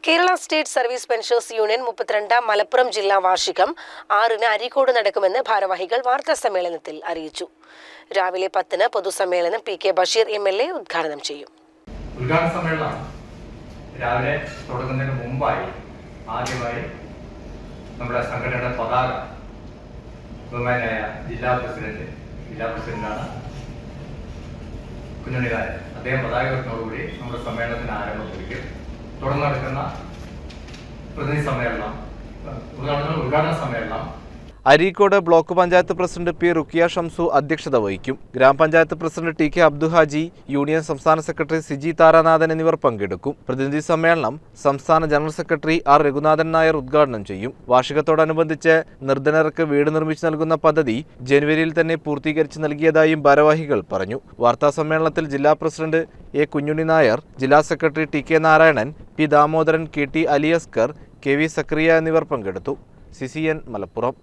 Kerala state service pensioners union 32 Malappuram ജില്ലാ വാർഷികം 6-ന് അരീക്കോട് നടക്കുമെന്ന് ഭാരവാഹികൾ വാർത്താസമ്മേളനത്തിൽ അറിയിച്ചു. രാവിലെ 10-ന് പൊതുസമ്മേളനം പി കെ ബഷീർ MLA ഉദ്ഘാടനം ചെയ്യും. ഉദ്ഘാടന സമ്മേളനം രാവിലെ തുടങ്ങുന്നതിന് മുമ്പായി ആദ്യമായി നമ്മുടെ സംഘടനയുടെ പതാക ബഹുമാനായ ജില്ലാ പ്രസിഡന്റാണ് കുഞ്ഞുണ്ണിനായർ. അദ്ദേഹം പതാകയോടുകൂടി നമ്മുടെ സമ്മേളനത്തിന് ആരംഭം കുറിക്കും. തുടർന്ന് നടക്കുന്ന ഉദ്ഘാടന സമ്മേളനം Areekode block panchayat president P ruqyah Shamsu അധ്യക്ഷത വഹിക്കും. ഗ്രാമപഞ്ചായത്ത് president TK Abdu Haji, union സംസ്ഥാന സെക്രട്ടറി സിജി താരാനാഥൻ എന്നിവർ പങ്കെടുക്കും. പ്രതിനിധി സമ്മേളനം സംസ്ഥാന general secretary R Raghunathan Nair ഉദ്ഘാടനം ചെയ്യും. വാർഷികത്തോടനുബന്ധിച്ച് നിർധനർക്ക് വീട് നിർമ്മിച്ചു നൽകുന്ന പദ്ധതി ജനുവരിയിൽ തന്നെ പൂർത്തീകരിച്ചു നൽകിയതായും ഭാരവാഹികൾ പറഞ്ഞു. വാർത്താ സമ്മേളനത്തിൽ ജില്ലാ പ്രസിഡന്റ് A കുഞ്ഞുണ്ണി നായർ, ജില്ലാ secretary TK Narayanan, P Damodaran, KT Ali Askar, KV സക്രിയ എന്നിവർ പങ്കെടുത്തു. CCN മലപ്പുറം.